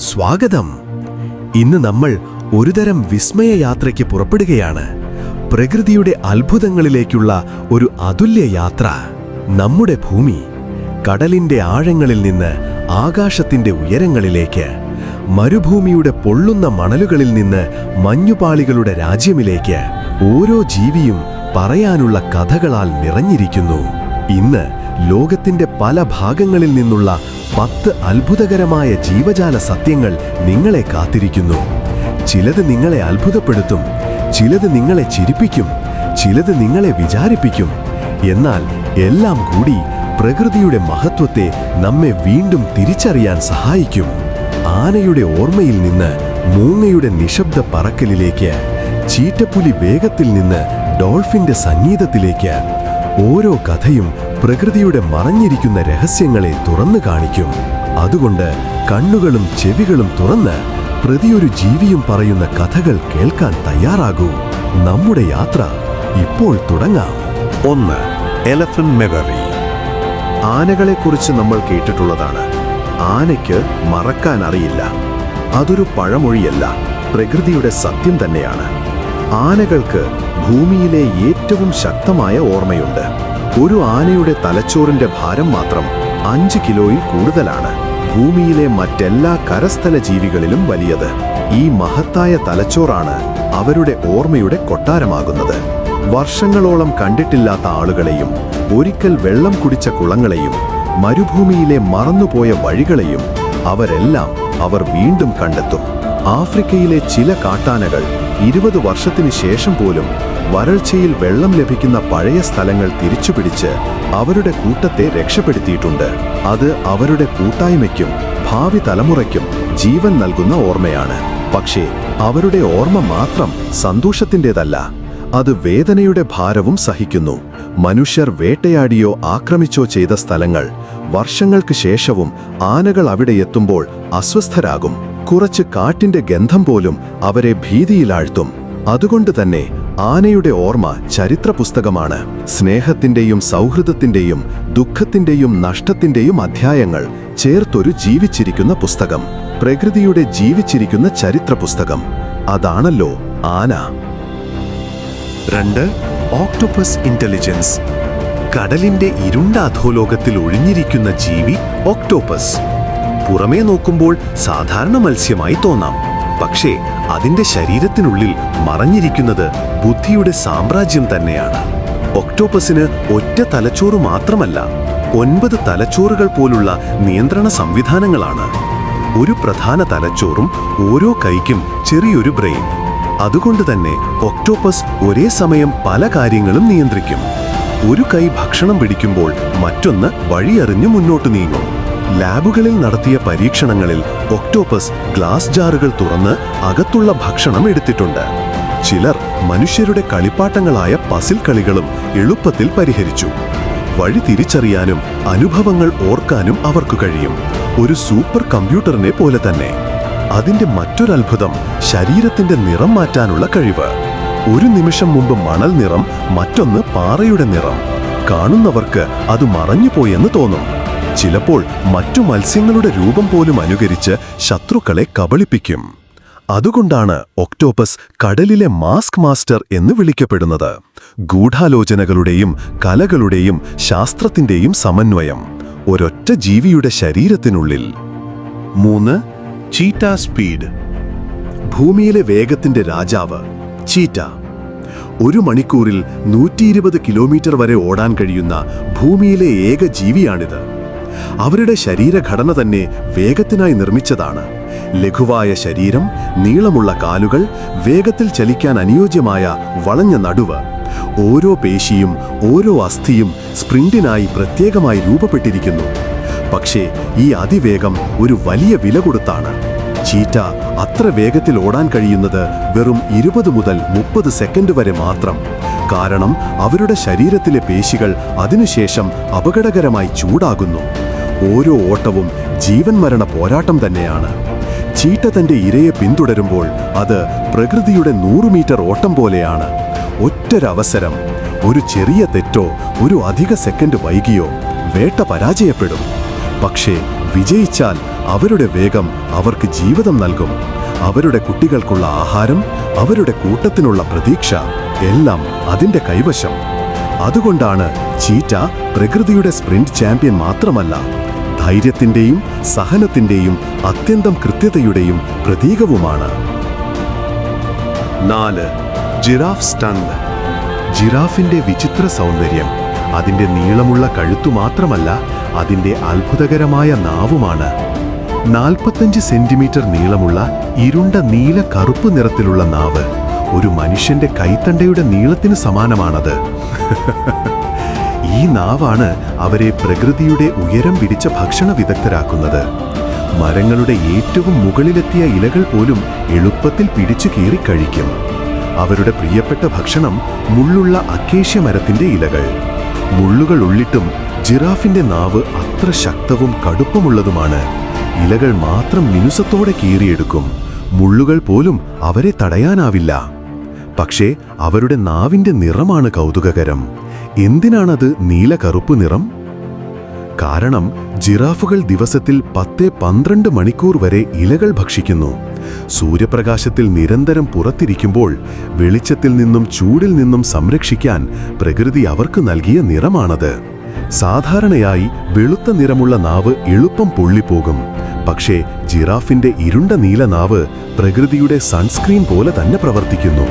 സ്വാഗതം. ഇന്ന് നമ്മൾ ഒരുതരം വിസ്മയയാത്രയ്ക്ക് പുറപ്പെടുകയാണ്. പ്രകൃതിയുടെ അത്ഭുതങ്ങളിലേക്കുള്ള ഒരു അതുല്യ യാത്ര. നമ്മുടെ ഭൂമി കടലിന്റെ ആഴങ്ങളിൽ നിന്ന് ആകാശത്തിന്റെ ഉയരങ്ങളിലേക്ക്, മരുഭൂമിയുടെ പൊള്ളുന്ന മണലുകളിൽ നിന്ന് മഞ്ഞുപാളികളുടെ രാജ്യമിലേക്ക്, ഓരോ ജീവിയും പറയാനുള്ള കഥകളാൽ നിറഞ്ഞിരിക്കുന്നു. ഇന്ന് ലോകത്തിന്റെ പല ഭാഗങ്ങളിൽ നിന്നുള്ള 10 അത്ഭുതകരമായ ജീവജാല സത്യങ്ങൾ നിങ്ങളെ കാത്തിരിക്കുന്നു. ചിലത് നിങ്ങളെ അത്ഭുതപ്പെടുത്തും, ചിലത് നിങ്ങളെ ചിരിപ്പിക്കും, ചിലത് നിങ്ങളെ വിചാരിപ്പിക്കും. എന്നാൽ എല്ലാം കൂടി പ്രകൃതിയുടെ മഹത്വത്തെ നമ്മെ വീണ്ടും തിരിച്ചറിയാൻ സഹായിക്കും. ആനയുടെ ഓർമ്മയിൽ നിന്ന് മൂങ്ങയുടെ നിശബ്ദ പറക്കലിലേക്ക്, ചീറ്റപ്പുലി വേഗത്തിൽ നിന്ന് ഡോൾഫിന്റെ സംഗീതത്തിലേക്ക്, ഓരോ കഥയും പ്രകൃതിയുടെ മറഞ്ഞിരിക്കുന്ന രഹസ്യങ്ങളെ തുറന്നു കാണിക്കും. അതുകൊണ്ട് കണ്ണുകളും ചെവികളും തുറന്ന് പ്രതിയൊരു ജീവിയും പറയുന്ന കഥകൾ കേൾക്കാൻ തയ്യാറാകൂ. നമ്മുടെ യാത്ര ഇപ്പോൾ തുടങ്ങാം. 1. Elephant memory. ആനകളെക്കുറിച്ച് നമ്മൾ കേട്ടിട്ടുള്ളതാണ്. ആനയ്ക്ക് മറക്കാൻ അറിയില്ല. അതൊരു പഴമൊഴിയല്ല, പ്രകൃതിയുടെ സത്യം തന്നെയാണ്. ആനകൾക്ക് ഭൂമിയിലെ ഏറ്റവും ശക്തമായ ഓർമ്മയുണ്ട്. ഒരു ആനയുടെ തലച്ചോറിന്റെ ഭാരം മാത്രം 5 കിലോയിൽ കൂടുതലാണ്. ഭൂമിയിലെ മറ്റെല്ലാ കരസ്ഥല ജീവികളിലും വലിയത്. ഈ മഹത്തായ തലച്ചോറാണ് അവരുടെ ഓർമ്മയുടെ കൊട്ടാരമാകുന്നത്. വർഷങ്ങളോളം കണ്ടിട്ടില്ലാത്ത ആളുകളെയും, ഒരിക്കൽ വെള്ളം കുടിച്ച കുളങ്ങളെയും, മരുഭൂമിയിലെ മറന്നുപോയ വഴികളെയും അവർ വീണ്ടും കണ്ടെത്തും. ആഫ്രിക്കയിലെ ചില കാട്ടാനകൾ 20 വർഷത്തിന് ശേഷം പോലും വരൾച്ചയിൽ വെള്ളം ലഭിക്കുന്ന പഴയ സ്ഥലങ്ങൾ തിരിച്ചുപിടിച്ച് അവരുടെ കൂട്ടത്തെ രക്ഷപ്പെടുത്തിയിട്ടുണ്ട്. അത് അവരുടെ കൂട്ടായ്മയ്ക്കും ഭാവി തലമുറയ്ക്കും ജീവൻ നൽകുന്ന ഓർമ്മയാണ്. പക്ഷേ അവരുടെ ഓർമ്മ മാത്രം സന്തോഷത്തിൻ്റെതല്ല, അത് വേദനയുടെ ഭാരവും സഹിക്കുന്നു. മനുഷ്യർ വേട്ടയാടിയോ ആക്രമിച്ചോ ചെയ്ത സ്ഥലങ്ങൾ വർഷങ്ങൾക്ക് ശേഷവും ആനകൾ അവിടെ എത്തുമ്പോൾ അസ്വസ്ഥരാകും. കുറച്ച് കാട്ടിന്റെ ഗന്ധം പോലും അവരെ ഭീതിയിലാഴ്ത്തും. അതുകൊണ്ട് തന്നെ ആനയുടെ ഓർമ്മ ചരിത്ര പുസ്തകമാണ്. സ്നേഹത്തിന്റെയും സൗഹൃദത്തിന്റെയും ദുഃഖത്തിന്റെയും നഷ്ടത്തിന്റെയും അധ്യായങ്ങൾ ചേർത്തൊരു ജീവിച്ചിരിക്കുന്ന പുസ്തകം. പ്രകൃതിയുടെ ജീവിച്ചിരിക്കുന്ന ചരിത്ര പുസ്തകം. അതാണല്ലോ ആന. 2. ഓക്ടോപസ് ഇന്റലിജൻസ്. കടലിന്റെ ഇരുണ്ട അധോലോകത്തിൽ ഒളിഞ്ഞിരിക്കുന്ന ജീവി ഓക്ടോപസ്. പുറമേ നോക്കുമ്പോൾ സാധാരണ മത്സ്യമായി തോന്നാം, പക്ഷേ അതിന്റെ ശരീരത്തിനുള്ളിൽ മറഞ്ഞിരിക്കുന്നത് ബുദ്ധിയുടെ സാമ്രാജ്യം തന്നെയാണ്. ഒക്ടോപസിന് ഒറ്റ തലച്ചോറ് മാത്രമല്ല, 9 തലച്ചോറുകൾ പോലുള്ള നിയന്ത്രണ സംവിധാനങ്ങളാണ്. ഒരു പ്രധാന തലച്ചോറും ഓരോ കൈക്കും ചെറിയൊരു ബ്രെയിൻ. അതുകൊണ്ട് തന്നെ ഒക്ടോപസ് ഒരേ സമയം പല കാര്യങ്ങളും നിയന്ത്രിക്കും. ഒരു കൈ ഭക്ഷണം പിടിക്കുമ്പോൾ മറ്റൊന്ന് വഴിയറിഞ്ഞു മുന്നോട്ട് നീങ്ങും. ലാബുകളിൽ നടത്തിയ പരീക്ഷണങ്ങളിൽ ഒക്ടോപസ് ഗ്ലാസ് ജാറുകൾ തുറന്ന് അകത്തുള്ള ഭക്ഷണം എടുത്തിട്ടുണ്ട്. ചിലർ മനുഷ്യരുടെ കളിപ്പാട്ടങ്ങളായ പസിൽ കളികളും എളുപ്പത്തിൽ പരിഹരിച്ചു. വഴി തിരിച്ചറിയാനും അനുഭവങ്ങൾ ഓർക്കാനും അവർക്ക് കഴിയും. ഒരു സൂപ്പർ കമ്പ്യൂട്ടറിനെ പോലെ തന്നെ. അതിന്റെ മറ്റൊരത്ഭുതം ശരീരത്തിന്റെ നിറം മാറ്റാനുള്ള കഴിവ്. ഒരു നിമിഷം മുമ്പ് മണൽ നിറം, മറ്റൊന്ന് പാറയുടെ നിറം. കാണുന്നവർക്ക് അത് മറഞ്ഞുപോയെന്ന് തോന്നും. ചിലപ്പോൾ മറ്റു മത്സ്യങ്ങളുടെ രൂപം പോലും അനുകരിച്ച് ശത്രുക്കളെ കബളിപ്പിക്കും. അതുകൊണ്ടാണ് ഒക്ടോപസ് കടലിലെ മാസ്ക് മാസ്റ്റർ എന്ന് വിളിക്കപ്പെടുന്നത്. ഗൂഢാലോചനകളുടെയും കലകളുടെയും ശാസ്ത്രത്തിന്റെയും സമന്വയം ഒരൊറ്റ ജീവിയുടെ ശരീരത്തിനുള്ളിൽ. 3. Cheetah speed. ഭൂമിയിലെ വേഗത്തിന്റെ രാജാവ് ചീറ്റ. 1 മണിക്കൂറിൽ 120 കിലോമീറ്റർ വരെ ഓടാൻ കഴിയുന്ന ഭൂമിയിലെ ഏക ജീവിയാണിത്. അവരുടെ ശരീരഘടന തന്നെ വേഗത്തിനായി നിർമ്മിച്ചതാണ്. ലഘുവായ ശരീരം, നീളമുള്ള കാലുകൾ, വേഗത്തിൽ ചലിക്കാൻ അനുയോജ്യമായ വളഞ്ഞ നടുവ്. ഓരോ പേശിയും ഓരോ അസ്ഥിയും സ്പ്രിന്റിനായി പ്രത്യേകമായി രൂപപ്പെട്ടിരിക്കുന്നു. പക്ഷേ ഈ അതിവേഗം ഒരു വലിയ വില കൊടുത്താണ്. ചീറ്റ അത്ര വേഗത്തിൽ ഓടാൻ കഴിയുന്നത് വെറും 20 മുതൽ 30 സെക്കൻഡ് വരെ മാത്രം. കാരണം അവരുടെ ശരീരത്തിലെ പേശികൾ അതിനുശേഷം അപകടകരമായി ചൂടാകുന്നു. ഓരോ ഓട്ടവും ജീവൻ മരണ പോരാട്ടം തന്നെയാണ്. ചീറ്റ തന്റെ ഇരയെ പിന്തുടരുമ്പോൾ അത് പ്രകൃതിയുടെ 100 മീറ്റർ ഓട്ടം പോലെയാണ്. ഒറ്റൊരവസരം, ഒരു ചെറിയ തെറ്റോ ഒരു അധിക സെക്കൻഡ് വൈകിയോ വേട്ട പരാജയപ്പെടും. പക്ഷേ വിജയിച്ചാൽ അവരുടെ വേഗം അവർക്ക് ജീവിതം നൽകും. അവരുടെ കുട്ടികൾക്കുള്ള ആഹാരം, അവരുടെ കൂട്ടത്തിനുള്ള പ്രതീക്ഷ എല്ലാം അതിന്റെ കൈവശം. അതുകൊണ്ടാണ് ചീറ്റ പ്രകൃതിയുടെ സ്പ്രിന്റ് ചാമ്പ്യൻ മാത്രമല്ല, ധൈര്യത്തിന്റെയും സഹനത്തിന്റെയും അത്യന്തം കൃത്യതയുടെയും പ്രതീകവുമാണ്. 4. Giraffe stunt. ജിറാഫിന്റെ വിചിത്ര സൗന്ദര്യം അതിന്റെ നീളമുള്ള കഴുത്തു മാത്രമല്ല, അതിന്റെ അത്ഭുതകരമായ നാവുമാണ്. 45 സെന്റിമീറ്റർ നീളമുള്ള ഇരുണ്ട നീല കറുപ്പ് നിറത്തിലുള്ള നാവ് ഒരു മനുഷ്യന്റെ കൈത്തണ്ടയുടെ നീളത്തിന് സമാനമാണത്. ഈ നാവാണ് അവരെ പ്രകൃതിയുടെ ഉയരം പിടിച്ച ഭക്ഷണ വിദഗ്ധരാക്കുന്നത്. മരങ്ങളുടെ ഏറ്റവും മുകളിലെത്തിയ ഇലകൾ പോലും എളുപ്പത്തിൽ പിടിച്ചു കീറി കഴിക്കും. അവരുടെ പ്രിയപ്പെട്ട ഭക്ഷണം മുള്ളുള്ള അക്കേഷ്യ മരത്തിന്റെ ഇലകൾ. മുള്ളുകൾ ഉള്ളിട്ടും ജിറാഫിന്റെ നാവ് അത്ര ശക്തവും കടുപ്പമുള്ളതുമാണ്. ഇലകൾ മാത്രം മിനുസത്തോടെ കീറിയെടുക്കും. മുള്ളുകൾ പോലും അവരെ തടയാനാവില്ല. പക്ഷേ അവരുടെ നാവിന്റെ നിറമാണ് കൗതുകകരം. എന്തിനാണത് നീല കറുപ്പ് നിറം? കാരണം ജിറാഫുകൾ ദിവസത്തിൽ 10-12 മണിക്കൂർ വരെ ഇലകൾ ഭക്ഷിക്കുന്നു. സൂര്യപ്രകാശത്തിൽ നിരന്തരം പുറത്തിരിക്കുമ്പോൾ വെളിച്ചത്തിൽ നിന്നും ചൂടിൽ നിന്നും സംരക്ഷിക്കാൻ പ്രകൃതി അവർക്ക് നൽകിയ നിറമാണത്. സാധാരണയായി വെളുത്ത നിറമുള്ള നാവ് എളുപ്പം പൊള്ളിപ്പോകും. പക്ഷേ ജിറാഫിന്റെ ഇരുണ്ട നീല നാവ് പ്രകൃതിയുടെ സൺസ്ക്രീൻ പോലെ തന്നെ പ്രവർത്തിക്കുന്നു.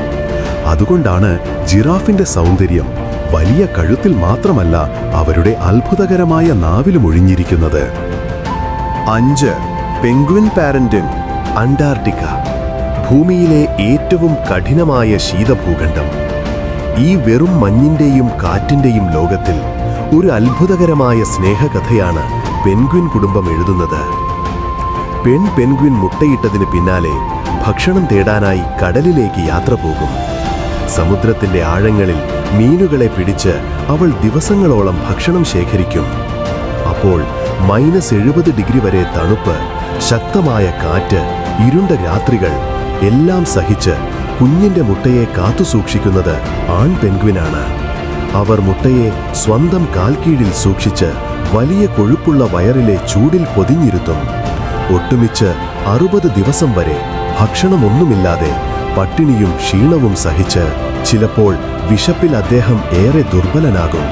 അതുകൊണ്ടാണ് ജിറാഫിന്റെ സൗന്ദര്യം വലിയ കഴുത്തിൽ മാത്രമല്ല, അവരുടെ അത്ഭുതകരമായ നാവിലും ഒഴിഞ്ഞിരിക്കുന്നത്. 5. പെൻഗ്വിൻ പാരന്റിൻ. അന്റാർട്ടിക്ക, ഭൂമിയിലെ ഏറ്റവും കഠിനമായ ശീതഭൂഖണ്ഡം. ഈ വെറും മഞ്ഞിന്റെയും കാറ്റിന്റെയും ലോകത്തിൽ ഒരു അത്ഭുതകരമായ സ്നേഹകഥയാണ് പെൻഗ്വിൻ കുടുംബം എഴുതുന്നത്. പെൻഗ്വിൻ മുട്ടയിട്ടതിന് പിന്നാലെ ഭക്ഷണം തേടാനായി കടലിലേക്ക് യാത്ര പോകും. സമുദ്രത്തിന്റെ ആഴങ്ങളിൽ മീനുകളെ പിടിച്ച് അവൾ ദിവസങ്ങളോളം ഭക്ഷണം ശേഖരിക്കും. അപ്പോൾ -70 ഡിഗ്രി വരെ തണുപ്പ്, ശക്തമായ കാറ്റ്, ഇരുണ്ട രാത്രികൾ എല്ലാം സഹിച്ച് കുഞ്ഞിന്റെ മുട്ടയെ കാത്തുസൂക്ഷിക്കുന്നത് ആൺ പെൻഗ്വിനാണ്. അവർ മുട്ടയെ സ്വന്തം കാൽക്കീഴിൽ സൂക്ഷിച്ച് വലിയ കൊഴുപ്പുള്ള വയറിലെ ചൂടിൽ പൊതിഞ്ഞിരുത്തും. ഒട്ടുമിച്ച് 60 ദിവസം വരെ ഭക്ഷണമൊന്നുമില്ലാതെ പട്ടിണിയും ക്ഷീണവും സഹിച്ച് ചിലപ്പോൾ വിശപ്പിൽ അദ്ദേഹം ഏറെ ദുർബലനാകും.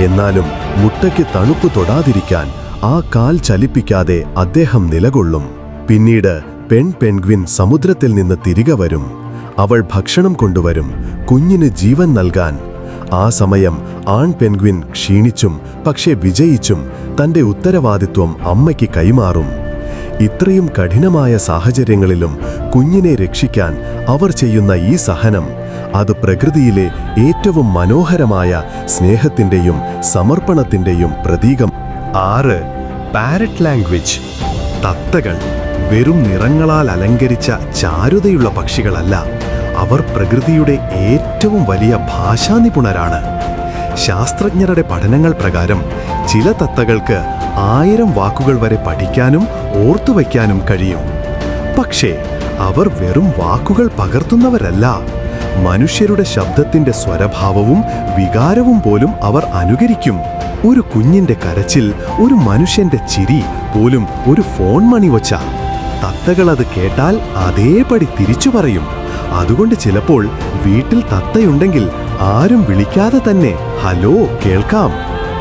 എന്നാലും മുട്ടയ്ക്ക് തണുപ്പ് തൊടാതിരിക്കാൻ ആ കാൽ ചലിപ്പിക്കാതെ അദ്ദേഹം നിലകൊള്ളും. പിന്നീട് പെൻഗ്വിൻ സമുദ്രത്തിൽ നിന്ന് തിരികെ വരും. അവൾ ഭക്ഷണം കൊണ്ടുവരും, കുഞ്ഞിന് ജീവൻ നൽകാൻ. ആ സമയം ആൺ പെൻഗ്വിൻ ക്ഷീണിച്ചും പക്ഷേ വിജയിച്ചും തന്റെ ഉത്തരവാദിത്വം അമ്മയ്ക്ക് കൈമാറും. ഇത്രയും കഠിനമായ സാഹചര്യങ്ങളിലും കുഞ്ഞിനെ രക്ഷിക്കാൻ അവർ ചെയ്യുന്ന ഈ സഹനം, അത് പ്രകൃതിയിലെ ഏറ്റവും മനോഹരമായ സ്നേഹത്തിന്റെയും സമർപ്പണത്തിന്റെയും പ്രതീകം. 6. Parrot language. തത്തകൾ വെറും നിറങ്ങളാൽ അലങ്കരിച്ച ചാരുതയുള്ള പക്ഷികളല്ല, അവർ പ്രകൃതിയുടെ ഏറ്റവും വലിയ ഭാഷാനിപുണരാണ്. ശാസ്ത്രജ്ഞരുടെ പഠനങ്ങൾ പ്രകാരം ചില തത്തകൾക്ക് 1000 വാക്കുകൾ വരെ പഠിക്കാനും ഓർത്തുവയ്ക്കാനും കഴിയും. പക്ഷേ അവർ വെറും വാക്കുകൾ പകർത്തുന്നവരല്ല. മനുഷ്യരുടെ ശബ്ദത്തിന്റെ സ്വരഭാവവും വികാരവും പോലും അവർ അനുകരിക്കും. ഒരു കുഞ്ഞിന്റെ കരച്ചിൽ, ഒരു മനുഷ്യന്റെ ചിരി, പോലും ഒരു ഫോൺ മണി വച്ച തത്തകൾ അത് കേട്ടാൽ അതേപടി തിരിച്ചു പറയും. അതുകൊണ്ട് ചിലപ്പോൾ വീട്ടിൽ തത്തയുണ്ടെങ്കിൽ ആരും വിളിക്കാതെ തന്നെ ഹലോ കേൾക്കാം.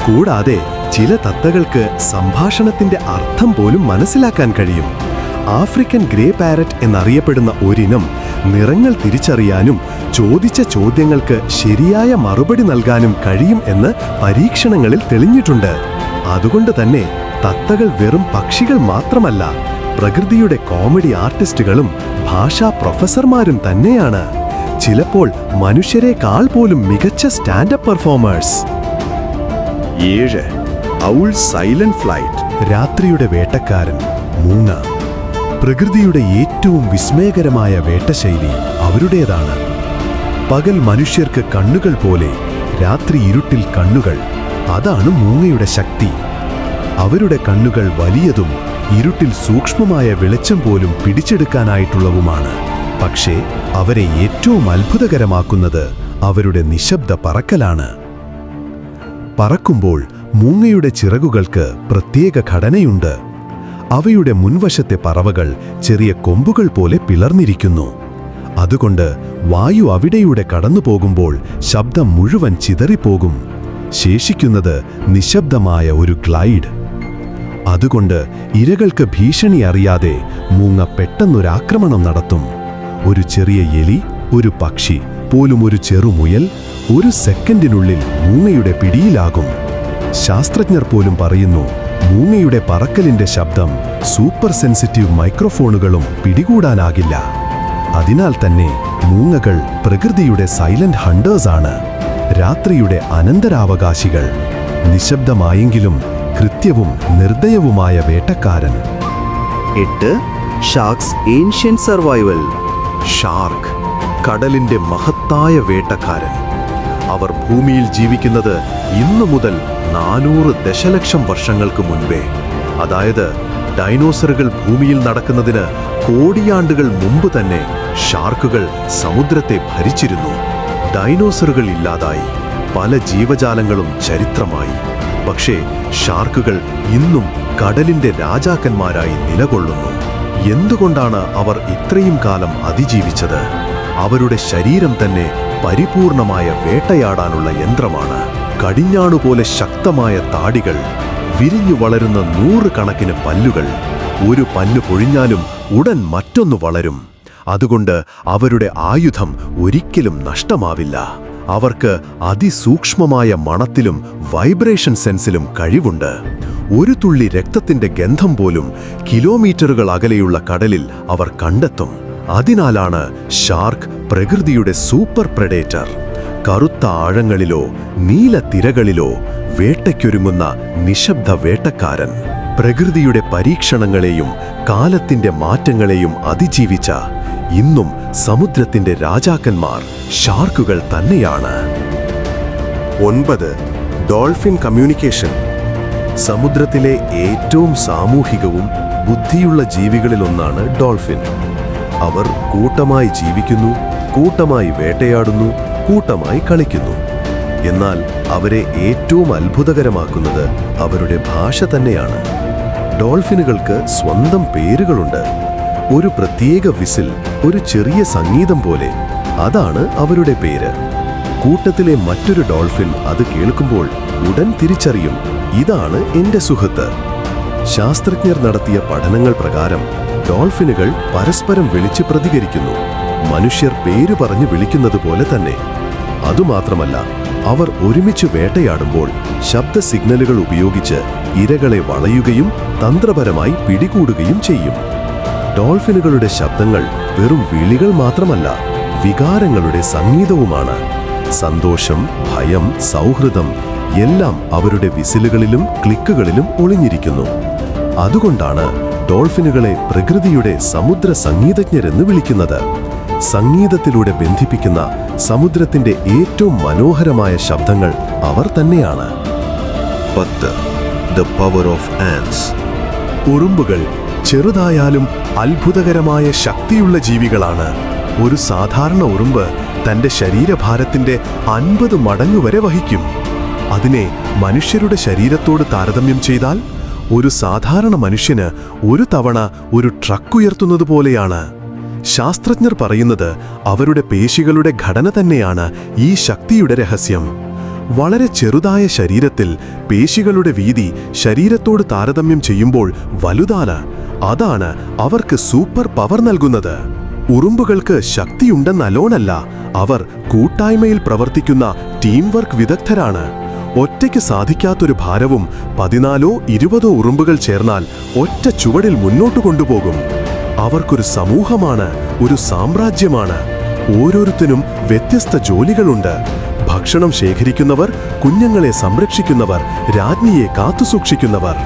കൂടാതെ ചില തത്തകൾക്ക് സംഭാഷണത്തിന്റെ അർത്ഥം പോലും മനസ്സിലാക്കാൻ കഴിയും. ആഫ്രിക്കൻ ഗ്രേ പാരറ്റ് എന്നറിയപ്പെടുന്ന ഒരിനം നിറങ്ങൾ തിരിച്ചറിയാനും ചോദിച്ച ചോദ്യങ്ങൾക്ക് ശരിയായ മറുപടി നൽകാനും കഴിയും എന്ന് പരീക്ഷണങ്ങളിൽ തെളിഞ്ഞിട്ടുണ്ട്. അതുകൊണ്ട് തന്നെ തത്തകൾ വെറും പക്ഷികൾ മാത്രമല്ല, പ്രകൃതിയുടെ കോമഡി ആർട്ടിസ്റ്റുകളും ഭാഷാ പ്രൊഫസർമാരും തന്നെയാണ്. ചിലപ്പോൾ മനുഷ്യരെക്കാൾ പോലും മികച്ച standup performers. 7. Owl silent flight. രാത്രിയുടെ വേട്ടക്കാരൻ മൂങ്ങ. പ്രകൃതിയുടെ ഏറ്റവും വിസ്മയകരമായ വേട്ടശൈലി അവരുടേതാണ്. പകൽ മനുഷ്യർക്ക് കണ്ണുകൾ പോലെ, രാത്രി ഇരുട്ടിൽ കണ്ണുകൾ. അതാണ് മൂങ്ങയുടെ ശക്തി. അവരുടെ കണ്ണുകൾ വലിയതും ഇരുട്ടിൽ സൂക്ഷ്മമായ വെളിച്ചം പോലും പിടിച്ചെടുക്കാനായിട്ടുള്ളവുമാണ്. പക്ഷേ അവരെ ഏറ്റവും അത്ഭുതകരമാക്കുന്നത് അവരുടെ നിശബ്ദ പറക്കലാണ്. പറക്കുമ്പോൾ മൂങ്ങയുടെ ചിറകുകൾക്ക് പ്രത്യേക ഘടനയുണ്ട്. അവയുടെ മുൻവശത്തെ പറവകൾ ചെറിയ കൊമ്പുകൾ പോലെ പിളർന്നിരിക്കുന്നു. അതുകൊണ്ട് വായു അവിടെയൂടെ കടന്നുപോകുമ്പോൾ ശബ്ദം മുഴുവൻ ചിതറിപ്പോകും. ശേഷിക്കുന്നത് നിശബ്ദമായ ഒരു ഗ്ലൈഡ്. അതുകൊണ്ട് ഇരകൾക്ക് ഭീഷണി അറിയാതെ മൂങ്ങ പെട്ടെന്നൊരാക്രമണം നടത്തും. ഒരു ചെറിയ എലി, ഒരു പക്ഷി, പോലും ഒരു ചെറുമുയൽ ഒരു സെക്കൻഡിനുള്ളിൽ മൂങ്ങയുടെ പിടിയിലാകും. ശാസ്ത്രജ്ഞർ പോലും പറയുന്നു, മൂങ്ങയുടെ പറക്കലിന്റെ ശബ്ദം സൂപ്പർ സെൻസിറ്റീവ് മൈക്രോഫോണുകളും പിടികൂടാനാകില്ല. അതിനാൽ തന്നെ മൂങ്ങകൾ പ്രകൃതിയുടെ സൈലന്റ് ഹണ്ടേഴ്സാണ്, രാത്രിയുടെ അനന്തരാവകാശികൾ. നിശബ്ദമായെങ്കിലും കൃത്യവും നിർദ്ദയവുമായ വേട്ടക്കാരൻ. 8. Sharks ancient survival. ഷാർക്ക്, കടലിന്റെ മഹത്തായ വേട്ടക്കാരൻ. അവർ ഭൂമിയിൽ ജീവിക്കുന്നത് ഇന്നു മുതൽ 400 ദശലക്ഷം വർഷങ്ങൾക്ക് മുൻപേ, അതായത് ഡൈനോസറുകൾ ഭൂമിയിൽ നടക്കുന്നതിന് കോടിയാണ്ടുകൾ മുമ്പ് തന്നെ ഷാർക്കുകൾ സമുദ്രത്തെ ഭരിച്ചിരുന്നു. ഡൈനോസറുകൾ ഇല്ലാതായി, പല ജീവജാലങ്ങളും ചരിത്രമായി. പക്ഷേ ഷാർക്കുകൾ ഇന്നും കടലിന്റെ രാജാക്കന്മാരായി നിലകൊള്ളുന്നു. എന്തുകൊണ്ടാണ് അവർ ഇത്രയും കാലം അതിജീവിച്ചത്? അവരുടെ ശരീരം തന്നെ പരിപൂർണമായ വേട്ടയാടാനുള്ള യന്ത്രമാണ്. കടിഞ്ഞാണുപോലെ ശക്തമായ താടികൾ, വിരിഞ്ഞു വളരുന്ന 100 കണക്കിന് പല്ലുകൾ. ഒരു പല്ല് പൊഴിഞ്ഞാലും ഉടൻ മറ്റൊന്ന് വളരും. അതുകൊണ്ട് അവരുടെ ആയുധം ഒരിക്കലും നഷ്ടമാവില്ല. അവർക്ക് അതിസൂക്ഷ്മമായ മണത്തിലും വൈബ്രേഷൻ സെൻസിലും കഴിവുണ്ട്. ഒരു തുള്ളി രക്തത്തിന്റെ ഗന്ധം പോലും കിലോമീറ്ററുകൾ അകലെയുള്ള കടലിൽ അവർ കണ്ടെത്തും. അതിനാലാണ് ഷാർക്ക് പ്രകൃതിയുടെ സൂപ്പർ പ്രെഡേറ്റർ. കറുത്ത ആഴങ്ങളിലോ നീല തിരകളിലോ വേട്ടയ്ക്കൊരുങ്ങുന്ന നിശബ്ദ വേട്ടക്കാരൻ. പ്രകൃതിയുടെ പരീക്ഷണങ്ങളെയും കാലത്തിന്റെ മാറ്റങ്ങളെയും അതിജീവിച്ച ഇന്നും സമുദ്രത്തിന്റെ രാജാക്കന്മാർ ഷാർക്കുകൾ തന്നെയാണ്. 9. Dolphin communication. സമുദ്രത്തിലെ ഏറ്റവും സാമൂഹികവും ബുദ്ധിയുള്ള ജീവികളിലൊന്നാണ് ഡോൾഫിൻ. അവർ കൂട്ടമായി ജീവിക്കുന്നു, കൂട്ടമായി വേട്ടയാടുന്നു, കൂട്ടമായി കളിക്കുന്നു. എന്നാൽ അവരെ ഏറ്റവും അത്ഭുതകരമാക്കുന്നത് അവരുടെ ഭാഷ തന്നെയാണ്. ഡോൾഫിനുകൾക്ക് സ്വന്തം പേരുകളുണ്ട്. ഒരു പ്രത്യേക വിസിൽ, ഒരു ചെറിയ സംഗീതം പോലെ, അതാണ് അവരുടെ പേര്. കൂട്ടത്തിലെ മറ്റൊരു ഡോൾഫിൻ അത് കേൾക്കുമ്പോൾ ഉടൻ തിരിച്ചറിയും, ഇതാണ് എന്റെ സുഹൃത്ത്. ശാസ്ത്രജ്ഞർ നടത്തിയ പഠനങ്ങൾ പ്രകാരം ഡോൾഫിനുകൾ പരസ്പരം വിളിച്ച് പ്രതികരിക്കുന്നു, മനുഷ്യർ പേര് പറഞ്ഞ് വിളിക്കുന്നത് പോലെ തന്നെ. അതുമാത്രമല്ല, അവർ ഒരുമിച്ച് വേട്ടയാടുമ്പോൾ ശബ്ദ സിഗ്നലുകൾ ഉപയോഗിച്ച് ഇരകളെ വളയുകയും തന്ത്രപരമായി പിടികൂടുകയും ചെയ്യും. ഡോൾഫിനുകളുടെ ശബ്ദങ്ങൾ വെറും വിളികൾ മാത്രമല്ല, വികാരങ്ങളുടെ സംഗീതവുമാണ്. സന്തോഷം, ഭയം, സൗഹൃദം എല്ലാം അവരുടെ വിസിലുകളിലും ക്ലിക്കുകളിലും ഒളിഞ്ഞിരിക്കുന്നു. അതുകൊണ്ടാണ് ഡോൾഫിനുകളെ പ്രകൃതിയുടെ സമുദ്ര സംഗീതജ്ഞരെന്ന് വിളിക്കുന്നത്. സംഗീതത്തിലൂടെ ബന്ധിപ്പിക്കുന്ന സമുദ്രത്തിന്റെ ഏറ്റവും മനോഹരമായ ശബ്ദങ്ങൾ അവർ തന്നെയാണ്. 10. The power of ants. ഉറുമ്പുകൾ ചെറുതായാലും അത്ഭുതകരമായ ശക്തിയുള്ള ജീവികളാണ്. ഒരു സാധാരണ ഉറുമ്പ് തന്റെ ശരീരഭാരത്തിന്റെ 50 മടങ്ങ് വരെ വഹിക്കും. അതിനെ മനുഷ്യരുടെ ശരീരത്തോട് താരതമ്യം ചെയ്താൽ ഒരു സാധാരണ മനുഷ്യന് ഒരു തവണ ഒരു ട്രക്ക് ഉയർത്തുന്നത് പോലെയാണ്. ശാസ്ത്രജ്ഞർ പറയുന്നത് അവരുടെ പേശികളുടെ ഘടന തന്നെയാണ് ഈ ശക്തിയുടെ രഹസ്യം. വളരെ ചെറുതായ ശരീരത്തിൽ പേശികളുടെ വീതി ശരീരത്തോട് താരതമ്യം ചെയ്യുമ്പോൾ വലുതാണ്. അതാണ് അവർക്ക് സൂപ്പർ പവർ നൽകുന്നത്. ഉറുമ്പുകൾക്ക് ശക്തിയുണ്ടെന്നല്ലോണല്ല, അവർ കൂട്ടായ്മയിൽ പ്രവർത്തിക്കുന്ന ടീം വർക്ക് വിദഗ്ധരാണ്. ഒറ്റയ്ക്ക് സാധിക്കാത്തൊരു ഭാരവും 14 20 ഉറുമ്പുകൾ ചേർന്നാൽ ഒറ്റ ചുവടിൽ മുന്നോട്ട് കൊണ്ടുപോകും. അവർക്കൊരു സമൂഹമാണ്, ഒരു സാമ്രാജ്യമാണ്. ഓരോരുത്തരും വ്യത്യസ്ത ജോലികളുണ്ട്. ഭക്ഷണം ശേഖരിക്കുന്നവർ, കുഞ്ഞുങ്ങളെ സംരക്ഷിക്കുന്നവർ, രാജ്ഞിയെ കാത്തുസൂക്ഷിക്കുന്നവർ.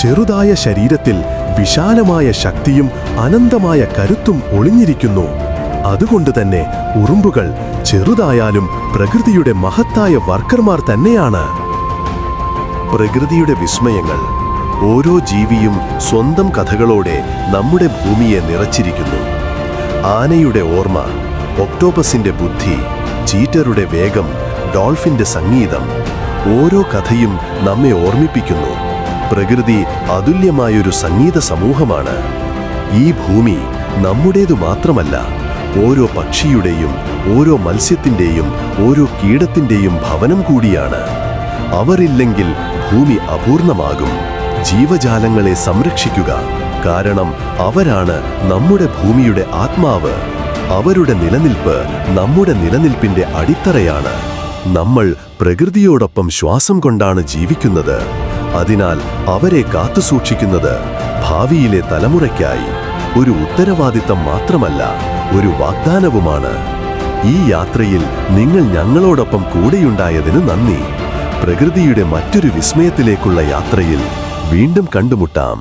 ചെറുതായ ശരീരത്തിൽ വിശാലമായ ശക്തിയും അനന്തമായ കരുത്തും ഒളിഞ്ഞിരിക്കുന്നു. അതുകൊണ്ട് തന്നെ ഉറുമ്പുകൾ ചെറുതായാലും പ്രകൃതിയുടെ മഹത്തായ വർക്കർമാർ തന്നെയാണ്. പ്രകൃതിയുടെ വിസ്മയങ്ങൾ. ഓരോ ജീവിയും സ്വന്തം കഥകളോടെ നമ്മുടെ ഭൂമിയെ നിറച്ചിരിക്കുന്നു. ആനയുടെ ഓർമ്മ, ഒക്ടോപസിന്റെ ബുദ്ധി, ചീറ്ററുടെ വേഗം, ഡോൾഫിന്റെ സംഗീതം. ഓരോ കഥയും നമ്മെ ഓർമ്മിപ്പിക്കുന്നു. പ്രകൃതി അതുല്യമായൊരു സംഗീത സമൂഹമാണ്. ഈ ഭൂമി നമ്മുടേതു മാത്രമല്ല, ഓരോ പക്ഷിയുടെയും, ഓരോ മത്സ്യത്തിൻ്റെയും, ഓരോ കീടത്തിൻ്റെയും ഭവനം കൂടിയാണ്. അവരില്ലെങ്കിൽ ഭൂമി അപൂർണമാകും. ജീവജാലങ്ങളെ സംരക്ഷിക്കുക, കാരണം അവരാണ് നമ്മുടെ ഭൂമിയുടെ ആത്മാവ്. അവരുടെ നിലനിൽപ്പ് നമ്മുടെ നിലനിൽപ്പിന്റെ അടിത്തറയാണ്. നമ്മൾ പ്രകൃതിയോടൊപ്പം ശ്വാസം കൊണ്ടാണ് ജീവിക്കുന്നത്. അതിനാൽ അവരെ കാത്തുസൂക്ഷിക്കുന്നത് ഭാവിയിലെ തലമുറയ്ക്കായി ഒരു ഉത്തരവാദിത്തം മാത്രമല്ല, ഒരു വാഗ്ദാനവുമാണ്. ഈ യാത്രയിൽ നിങ്ങൾ ഞങ്ങളോടൊപ്പം കൂടെയുണ്ടായതിന് നന്ദി. പ്രകൃതിയുടെ മറ്റൊരു വിസ്മയത്തിലേക്കുള്ള യാത്രയിൽ വീണ്ടും കണ്ടുമുട്ടാം.